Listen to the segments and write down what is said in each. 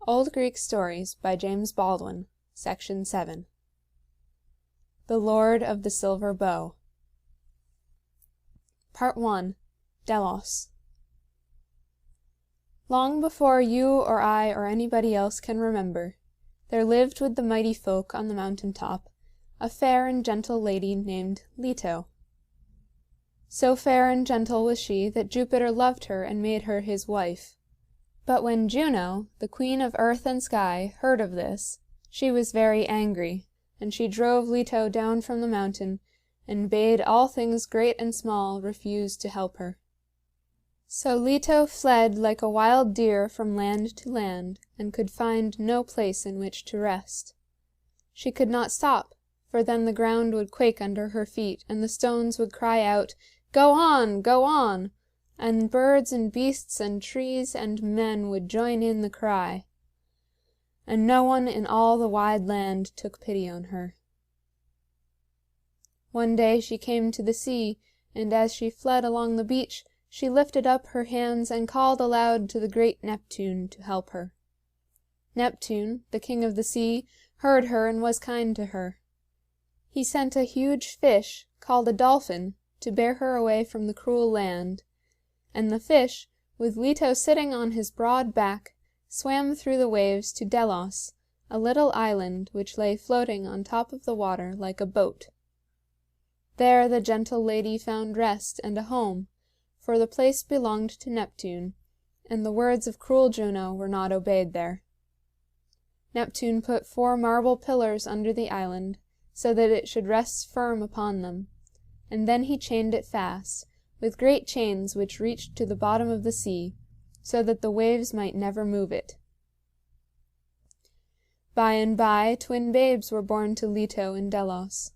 Old Greek Stories by James Baldwin, Section 7. The Lord of the Silver Bow. Part 1. Delos. Long before you or I or anybody else can remember, there lived with the mighty folk on the mountain top a fair and gentle lady named Leto. So fair and gentle was she that Jupiter loved her and made her his wife. But when Juno, the queen of earth and sky, heard of this, she was very angry, and she drove Leto down from the mountain, and bade all things great and small refuse to help her. So Leto fled like a wild deer from land to land, and could find no place in which to rest. She could not stop, for then the ground would quake under her feet, and the stones would cry out, "Go on! Go on!" and birds and beasts and trees and men would join in the cry. And no one in all the wide land took pity on her. One day she came to the sea, and as she fled along the beach, she lifted up her hands and called aloud to the great Neptune to help her. Neptune, the king of the sea, heard her and was kind to her. He sent a huge fish, called a dolphin, to bear her away from the cruel land, and the fish, with Leto sitting on his broad back, swam through the waves to Delos, a little island which lay floating on top of the water like a boat. There the gentle lady found rest and a home, for the place belonged to Neptune, and the words of cruel Juno were not obeyed there. Neptune put 4 marble pillars under the island, so that it should rest firm upon them, and then he chained it fast, with great chains which reached to the bottom of the sea, so that the waves might never move it. By and by, twin babes were born to Leto in Delos.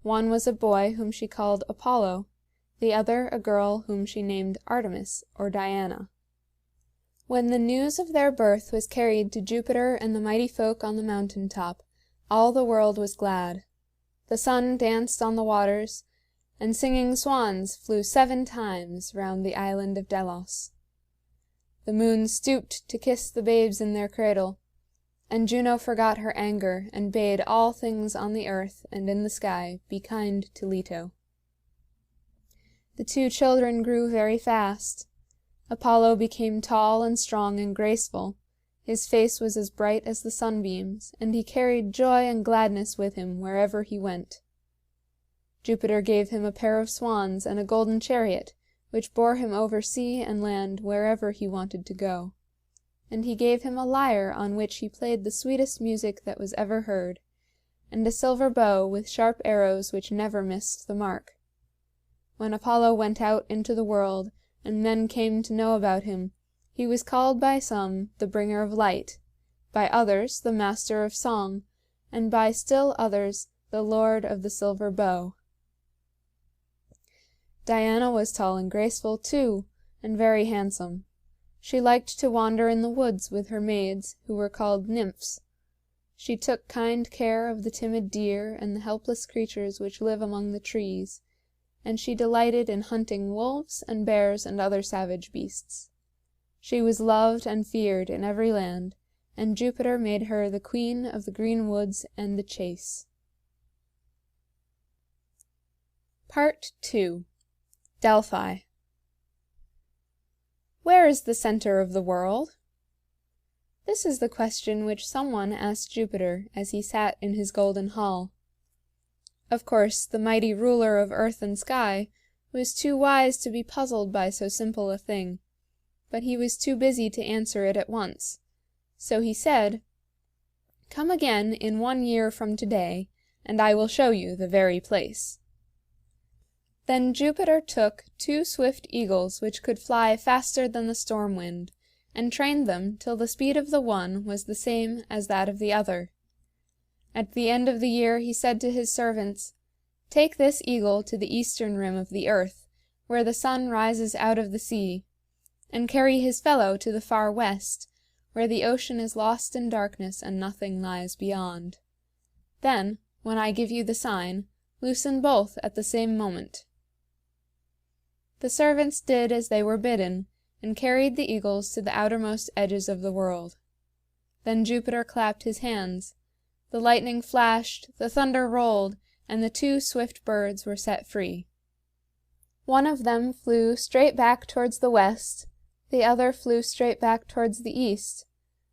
One was a boy whom she called Apollo, the other a girl whom she named Artemis or Diana. When the news of their birth was carried to Jupiter and the mighty folk on the mountain top, all the world was glad. The sun danced on the waters, and singing swans flew 7 times round the island of Delos. The moon stooped to kiss the babes in their cradle, and Juno forgot her anger and bade all things on the earth and in the sky be kind to Leto. The 2 children grew very fast. Apollo became tall and strong and graceful. His face was as bright as the sunbeams, and he carried joy and gladness with him wherever he went. Jupiter gave him a pair of swans and a golden chariot, which bore him over sea and land wherever he wanted to go. And he gave him a lyre on which he played the sweetest music that was ever heard, and a silver bow with sharp arrows which never missed the mark. When Apollo went out into the world, and men came to know about him, he was called by some the bringer of light, by others the master of song, and by still others the Lord of the Silver Bow. Diana was tall and graceful, too, and very handsome. She liked to wander in the woods with her maids, who were called nymphs. She took kind care of the timid deer and the helpless creatures which live among the trees, and she delighted in hunting wolves and bears and other savage beasts. She was loved and feared in every land, and Jupiter made her the queen of the green woods and the chase. Part 2. Delphi. Where is the center of the world? This is the question which someone asked Jupiter as he sat in his golden hall. Of course, the mighty ruler of earth and sky was too wise to be puzzled by so simple a thing, but he was too busy to answer it at once. So he said, "Come again in 1 year from today, and I will show you the very place." Then Jupiter took 2 swift eagles which could fly faster than the storm wind, and trained them till the speed of the one was the same as that of the other. At the end of the year he said to his servants, "Take this eagle to the eastern rim of the earth, where the sun rises out of the sea, and carry his fellow to the far west, where the ocean is lost in darkness and nothing lies beyond. Then, when I give you the sign, loosen both at the same moment." The servants did as they were bidden, and carried the eagles to the outermost edges of the world. Then Jupiter clapped his hands. The lightning flashed, the thunder rolled, and the two swift birds were set free. One of them flew straight back towards the west, the other flew straight back towards the east,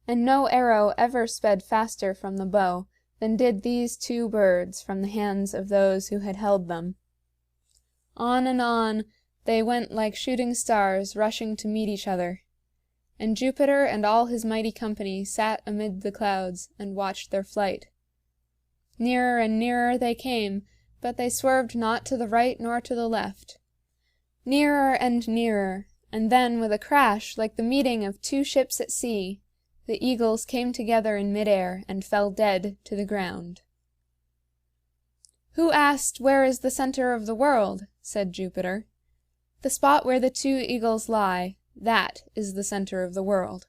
and no arrow ever sped faster from the bow than did these two birds from the hands of those who had held them. On and on they went like shooting stars rushing to meet each other, and Jupiter and all his mighty company sat amid the clouds and watched their flight. Nearer and nearer they came, but they swerved not to the right nor to the left. Nearer and nearer, and then with a crash like the meeting of two ships at sea, the eagles came together in mid-air and fell dead to the ground. "Who asked, 'Where is the center of the world?'" said Jupiter. "The spot where the two eagles lie, that is the center of the world."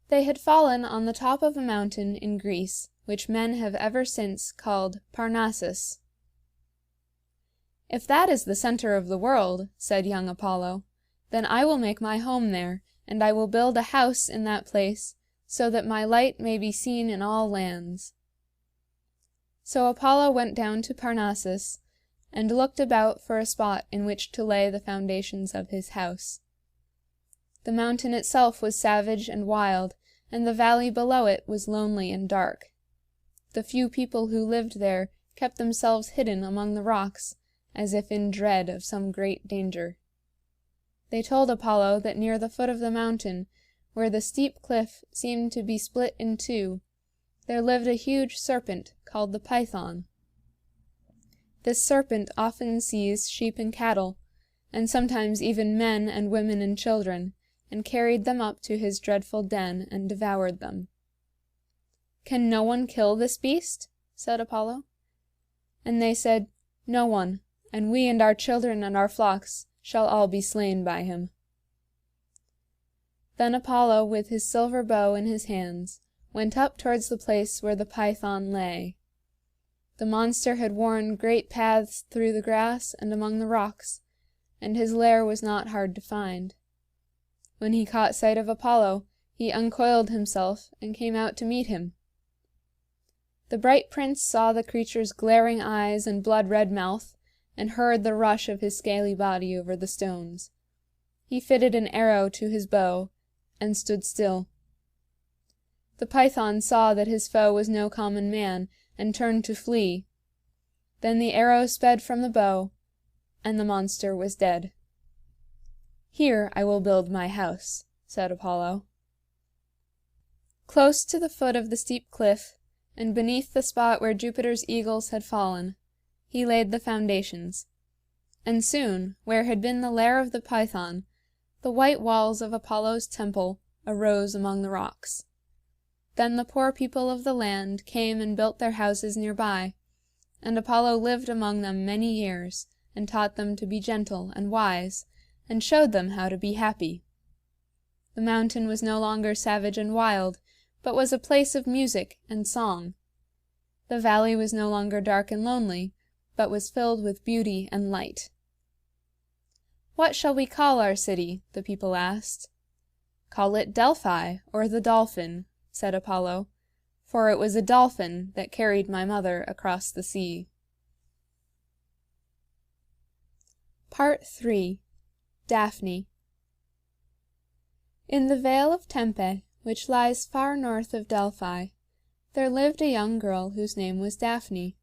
They had fallen on the top of a mountain in Greece, which men have ever since called Parnassus. "If that is the center of the world," said young Apollo, "then I will make my home there, and I will build a house in that place, so that my light may be seen in all lands." So Apollo went down to Parnassus, and looked about for a spot in which to lay the foundations of his house. The mountain itself was savage and wild, and the valley below it was lonely and dark. The few people who lived there kept themselves hidden among the rocks, as if in dread of some great danger. They told Apollo that near the foot of the mountain, where the steep cliff seemed to be split in two, there lived a huge serpent called the Python. This serpent often seized sheep and cattle, and sometimes even men and women and children, and carried them up to his dreadful den and devoured them. "Can no one kill this beast?" said Apollo. And they said, "No one, and we and our children and our flocks shall all be slain by him." Then Apollo, with his silver bow in his hands, went up towards the place where the Python lay. The monster had worn great paths through the grass and among the rocks, and his lair was not hard to find. When he caught sight of Apollo, he uncoiled himself and came out to meet him. The bright prince saw the creature's glaring eyes and blood-red mouth, and heard the rush of his scaly body over the stones. He fitted an arrow to his bow, and stood still. The Python saw that his foe was no common man, and turned to flee. Then the arrow sped from the bow, and the monster was dead. "Here I will build my house," said Apollo. Close to the foot of the steep cliff, and beneath the spot where Jupiter's eagles had fallen, he laid the foundations. And soon, where had been the lair of the Python, the white walls of Apollo's temple arose among the rocks. Then the poor people of the land came and built their houses near by, and Apollo lived among them many years, and taught them to be gentle and wise, and showed them how to be happy. The mountain was no longer savage and wild, but was a place of music and song. The valley was no longer dark and lonely, but was filled with beauty and light. "What shall we call our city?" the people asked. "Call it Delphi, or the Dolphin," said Apollo, "for it was a dolphin that carried my mother across the sea." Part 3. Daphne. In the Vale of Tempe, which lies far north of Delphi, there lived a young girl whose name was Daphne.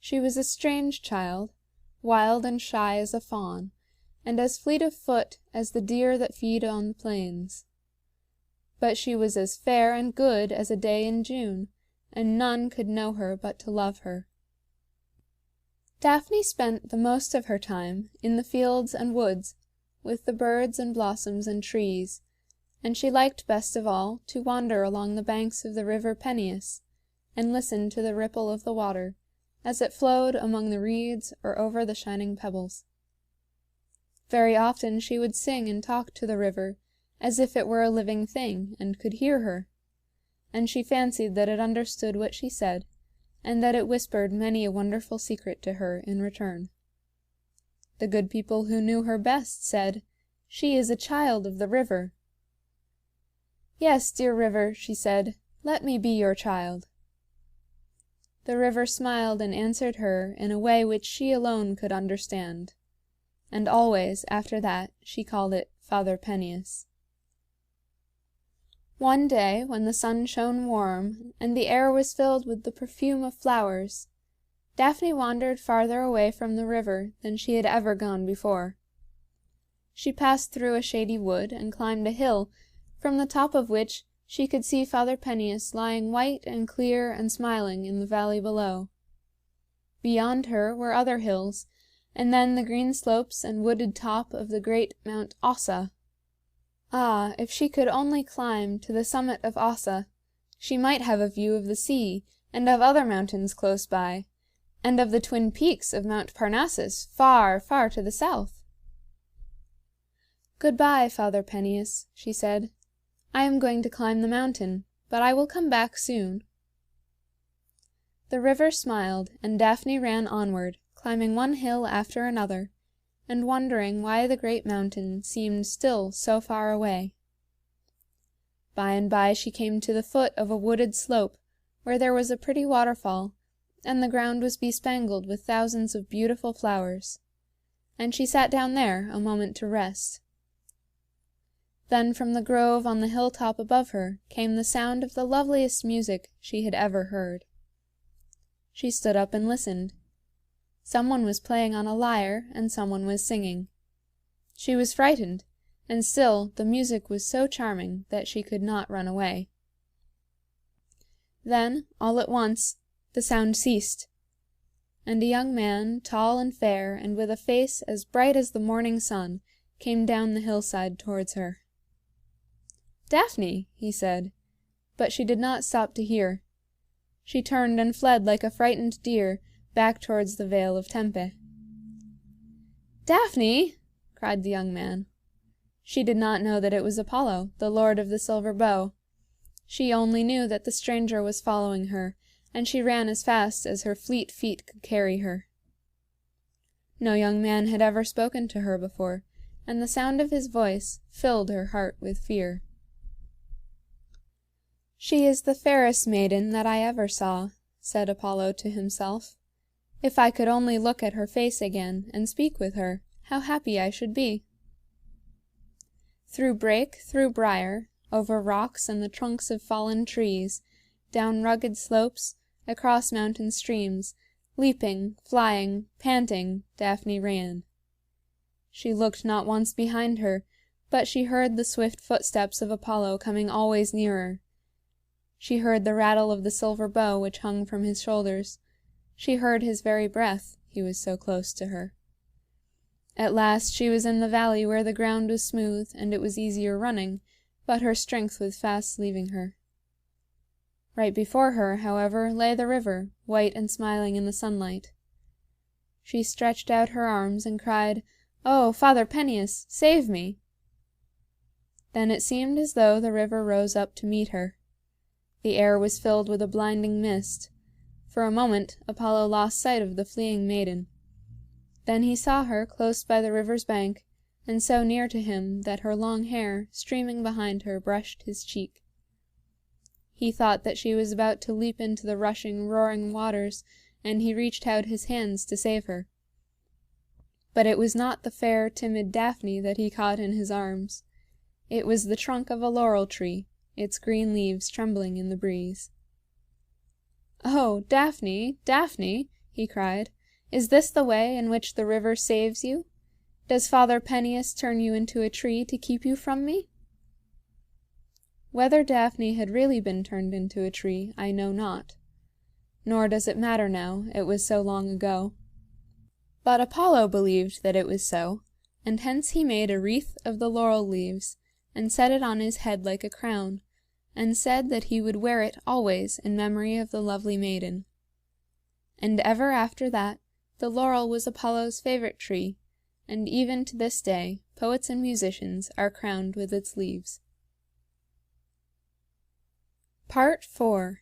She was a strange child, wild and shy as a fawn, and as fleet of foot as the deer that feed on the plains. But she was as fair and good as a day in June, and none could know her but to love her. Daphne spent the most of her time in the fields and woods, with the birds and blossoms and trees, and she liked best of all to wander along the banks of the river Peneus, and listen to the ripple of the water, as it flowed among the reeds or over the shining pebbles. Very often she would sing and talk to the river, as if it were a living thing and could hear her, and she fancied that it understood what she said, and that it whispered many a wonderful secret to her in return. The good people who knew her best said, "She is a child of the river." "Yes, dear river," she said, "let me be your child." The river smiled and answered her in a way which she alone could understand, and always, after that, she called it Father Peneus. One day, when the sun shone warm and the air was filled with the perfume of flowers, Daphne wandered farther away from the river than she had ever gone before. She passed through a shady wood and climbed a hill, from the top of which she could see Father Peneus lying white and clear and smiling in the valley below. Beyond her were other hills, and then the green slopes and wooded top of the great Mount Ossa. Ah, if she could only climb to the summit of Ossa, she might have a view of the sea and of other mountains close by, and of the twin peaks of Mount Parnassus far, far to the south. "Good-bye, Father Peneus," she said. "I am going to climb the mountain, but I will come back soon." The river smiled, and Daphne ran onward, climbing one hill after another, and wondering why the great mountain seemed still so far away. By and by she came to the foot of a wooded slope, where there was a pretty waterfall, and the ground was bespangled with thousands of beautiful flowers, and she sat down there a moment to rest. Then from the grove on the hilltop above her came the sound of the loveliest music she had ever heard. She stood up and listened. Someone was playing on a lyre, and someone was singing. She was frightened, and still the music was so charming that she could not run away. Then, all at once, the sound ceased, and a young man, tall and fair, and with a face as bright as the morning sun, came down the hillside towards her. "Daphne!" he said, but she did not stop to hear. She turned and fled like a frightened deer back towards the Vale of Tempe. "Daphne!" cried the young man. She did not know that it was Apollo, the lord of the silver bow. She only knew that the stranger was following her, and she ran as fast as her fleet feet could carry her. No young man had ever spoken to her before, and the sound of his voice filled her heart with fear. "She is the fairest maiden that I ever saw," said Apollo to himself. "If I could only look at her face again and speak with her, how happy I should be!" Through brake, through briar, over rocks and the trunks of fallen trees, down rugged slopes, across mountain streams, leaping, flying, panting, Daphne ran. She looked not once behind her, but she heard the swift footsteps of Apollo coming always nearer. She heard the rattle of the silver bow which hung from his shoulders. She heard his very breath, he was so close to her. At last she was in the valley where the ground was smooth and it was easier running, but her strength was fast leaving her. Right before her, however, lay the river, white and smiling in the sunlight. She stretched out her arms and cried, "Oh, Father Peneus, save me!" Then it seemed as though the river rose up to meet her. The air was filled with a blinding mist. For a moment Apollo lost sight of the fleeing maiden. Then he saw her close by the river's bank, and so near to him that her long hair, streaming behind her, brushed his cheek. He thought that she was about to leap into the rushing, roaring waters, and he reached out his hands to save her. But it was not the fair, timid Daphne that he caught in his arms. It was the trunk of a laurel tree, its green leaves trembling in the breeze. "Oh, Daphne, Daphne!" he cried. "Is this the way in which the river saves you? Does Father Peneus turn you into a tree to keep you from me?" Whether Daphne had really been turned into a tree, I know not. Nor does it matter now, it was so long ago. But Apollo believed that it was so, and hence he made a wreath of the laurel leaves, and set it on his head like a crown, and said that he would wear it always in memory of the lovely maiden. And ever after that, the laurel was Apollo's favorite tree, and even to this day poets and musicians are crowned with its leaves. Part 4.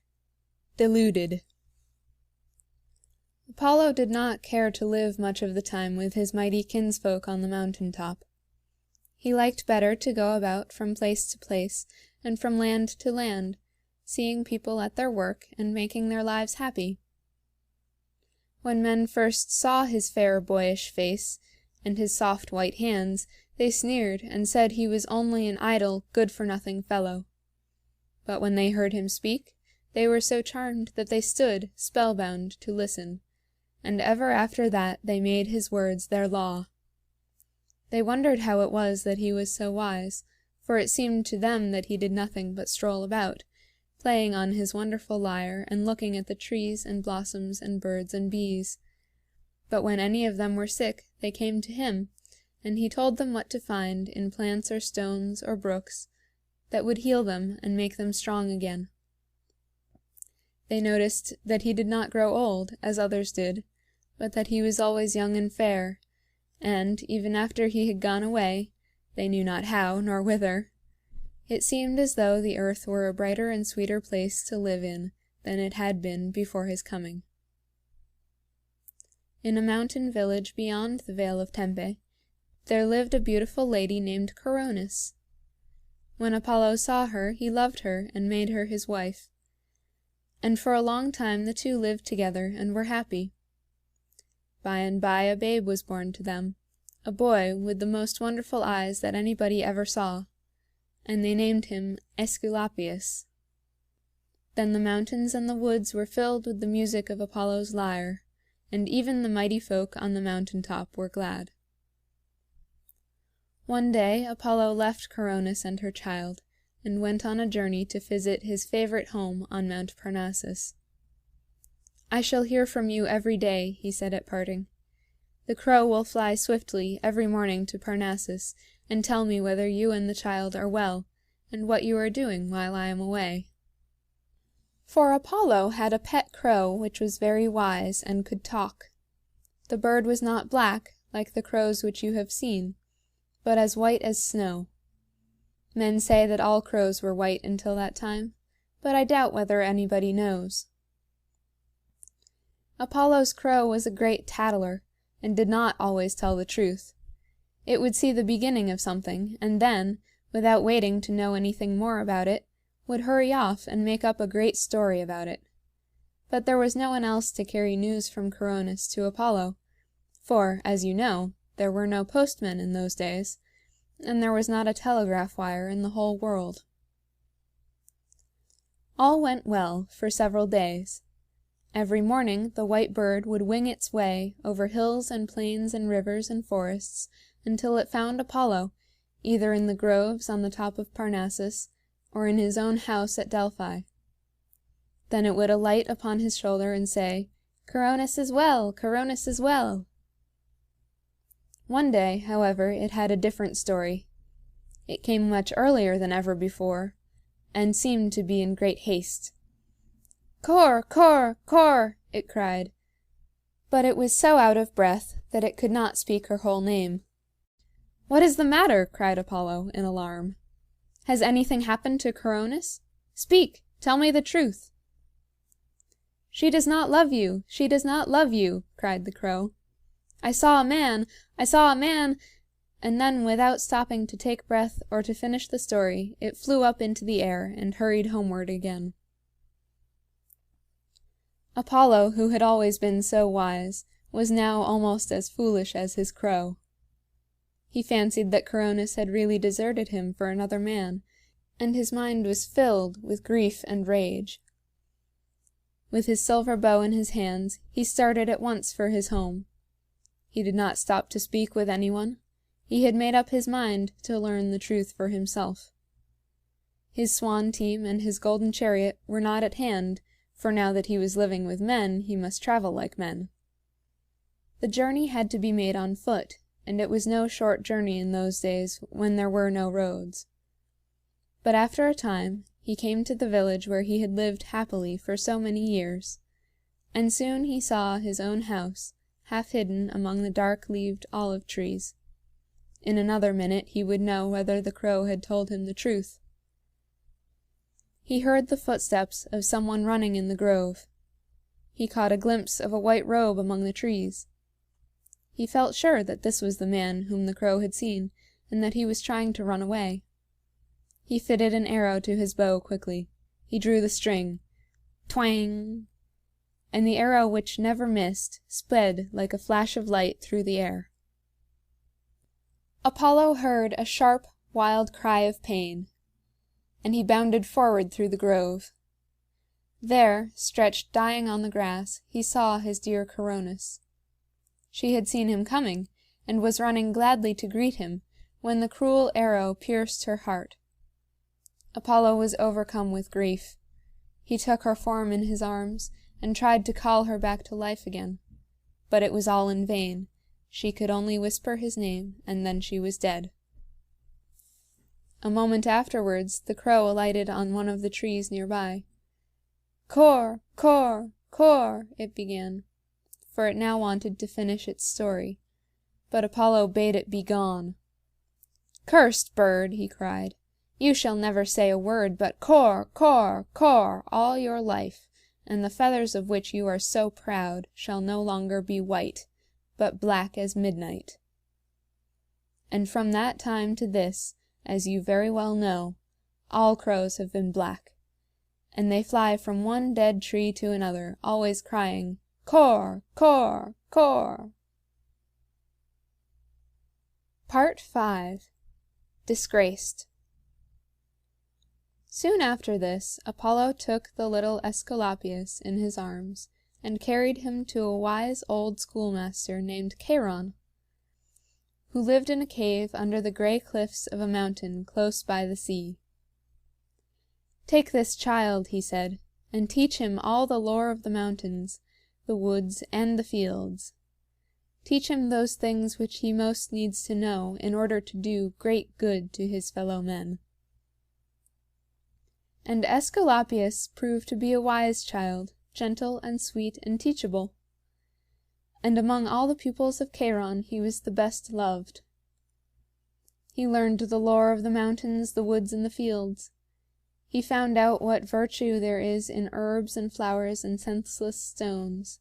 Deluded. Apollo did not care to live much of the time with his mighty kinsfolk on the mountain top. He liked better to go about from place to place and from land to land, seeing people at their work and making their lives happy. When men first saw his fair boyish face and his soft white hands, they sneered and said he was only an idle, good-for-nothing fellow. But when they heard him speak, they were so charmed that they stood spellbound to listen, and ever after that they made his words their law. They wondered how it was that he was so wise, for it seemed to them that he did nothing but stroll about, playing on his wonderful lyre and looking at the trees and blossoms and birds and bees. But when any of them were sick, they came to him, and he told them what to find in plants or stones or brooks that would heal them and make them strong again. They noticed that he did not grow old, as others did, but that he was always young and fair, and, even after he had gone away, they knew not how nor whither, it seemed as though the earth were a brighter and sweeter place to live in than it had been before his coming. In a mountain village beyond the Vale of Tempe, there lived a beautiful lady named Coronis. When Apollo saw her, he loved her and made her his wife. And for a long time the two lived together and were happy. By and by a babe was born to them, a boy with the most wonderful eyes that anybody ever saw, and they named him Aesculapius. Then the mountains and the woods were filled with the music of Apollo's lyre, and even the mighty folk on the mountain top were glad. One day Apollo left Coronis and her child, and went on a journey to visit his favorite home on Mount Parnassus. "I shall hear from you every day," he said at parting. "The crow will fly swiftly every morning to Parnassus, and tell me whether you and the child are well, and what you are doing while I am away." For Apollo had a pet crow which was very wise and could talk. The bird was not black, like the crows which you have seen, but as white as snow. Men say that all crows were white until that time, but I doubt whether anybody knows. Apollo's crow was a great tattler, and did not always tell the truth. It would see the beginning of something, and then, without waiting to know anything more about it, would hurry off and make up a great story about it. But there was no one else to carry news from Coronis to Apollo, for, as you know, there were no postmen in those days, and there was not a telegraph wire in the whole world. All went well for several days. Every morning the white bird would wing its way over hills and plains and rivers and forests until it found Apollo, either in the groves on the top of Parnassus or in his own house at Delphi. Then it would alight upon his shoulder and say, "Coronis is well! Coronis is well!" One day, however, it had a different story. It came much earlier than ever before, and seemed to be in great haste. "Cor, cor, cor!" it cried, but it was so out of breath that it could not speak her whole name. "What is the matter?" cried Apollo, in alarm. "Has anything happened to Coronis? Speak! Tell me the truth!" "She does not love you! She does not love you!" cried the crow. "I saw a man! I saw a man!" And then, without stopping to take breath or to finish the story, it flew up into the air and hurried homeward again. Apollo, who had always been so wise, was now almost as foolish as his crow. He fancied that Coronis had really deserted him for another man, and his mind was filled with grief and rage. With his silver bow in his hands, he started at once for his home. He did not stop to speak with anyone. He had made up his mind to learn the truth for himself. His swan team and his golden chariot were not at hand, for now that he was living with men, he must travel like men. The journey had to be made on foot, and it was no short journey in those days when there were no roads. But after a time, he came to the village where he had lived happily for so many years, and soon he saw his own house, half hidden among the dark-leaved olive trees. In another minute he would know whether the crow had told him the truth. He heard the footsteps of someone running in the grove. He caught a glimpse of a white robe among the trees. He felt sure that this was the man whom the crow had seen, and that he was trying to run away. He fitted an arrow to his bow quickly. He drew the string. Twang! And the arrow, which never missed, sped like a flash of light through the air. Apollo heard a sharp, wild cry of pain, and he bounded forward through the grove. There, stretched dying on the grass, he saw his dear Coronis. She had seen him coming, and was running gladly to greet him, when the cruel arrow pierced her heart. Apollo was overcome with grief. He took her form in his arms, and tried to call her back to life again. But it was all in vain. She could only whisper his name, and then she was dead. A moment afterwards, the crow alighted on one of the trees near by. "Kor, kor, kor," it began, for it now wanted to finish its story. But Apollo bade it be gone. "Cursed bird," he cried, "you shall never say a word but kor, kor, kor all your life, and the feathers of which you are so proud shall no longer be white, but black as midnight." And from that time to this, as you very well know, all crows have been black, and they fly from one dead tree to another, always crying, "Kor, kor, kor." Part 5. Disgraced. Soon after this, Apollo took the little Aesculapius in his arms, and carried him to a wise old schoolmaster named Cheiron, who lived in a cave under the gray cliffs of a mountain close by the sea. "Take this child," he said, "and teach him all the lore of the mountains, the woods, and the fields. Teach him those things which he most needs to know in order to do great good to his fellow men." And Aesculapius proved to be a wise child, gentle and sweet and teachable. And among all the pupils of Cheiron he was the best loved. He learned the lore of the mountains, the woods, and the fields. He found out what virtue there is in herbs and flowers and senseless stones.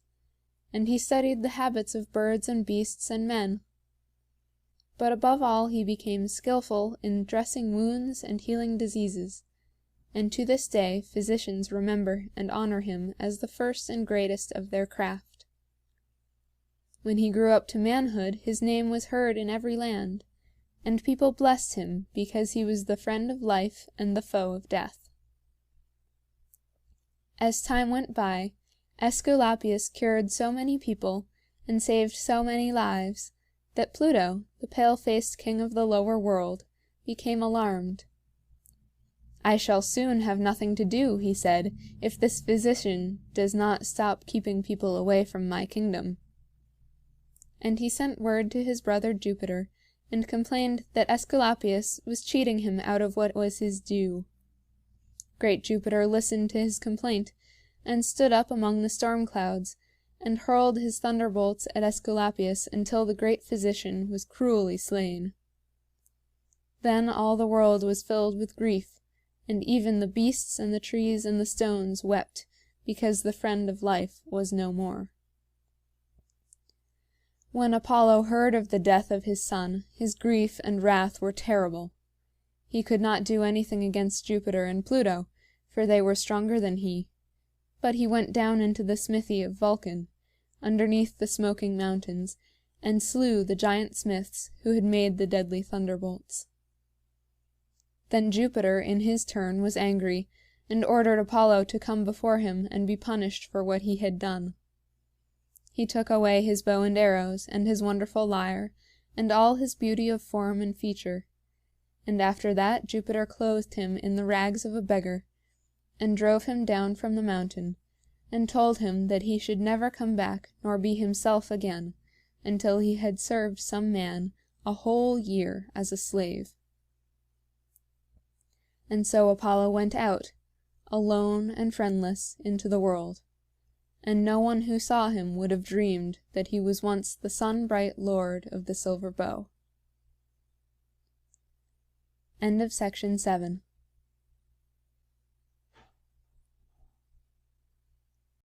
And he studied the habits of birds and beasts and men. But above all he became skillful in dressing wounds and healing diseases, and to this day physicians remember and honor him as the first and greatest of their craft. When he grew up to manhood, his name was heard in every land, and people blessed him because he was the friend of life and the foe of death. As time went by, Aesculapius cured so many people and saved so many lives that Pluto, the pale-faced king of the lower world, became alarmed. "I shall soon have nothing to do," he said, "if this physician does not stop keeping people away from my kingdom." And he sent word to his brother Jupiter, and complained that Aesculapius was cheating him out of what was his due. Great Jupiter listened to his complaint, and stood up among the storm clouds, and hurled his thunderbolts at Aesculapius until the great physician was cruelly slain. Then all the world was filled with grief, and even the beasts and the trees and the stones wept, because the friend of life was no more. When Apollo heard of the death of his son, his grief and wrath were terrible. He could not do anything against Jupiter and Pluto, for they were stronger than he. But he went down into the smithy of Vulcan, underneath the smoking mountains, and slew the giant smiths who had made the deadly thunderbolts. Then Jupiter, in his turn, was angry, and ordered Apollo to come before him and be punished for what he had done. He took away his bow and arrows, and his wonderful lyre, and all his beauty of form and feature. And after that Jupiter clothed him in the rags of a beggar, and drove him down from the mountain, and told him that he should never come back nor be himself again, until he had served some man a whole year as a slave. And so Apollo went out, alone and friendless, into the world, and no one who saw him would have dreamed that he was once the sun-bright lord of the silver bow. End of section 7.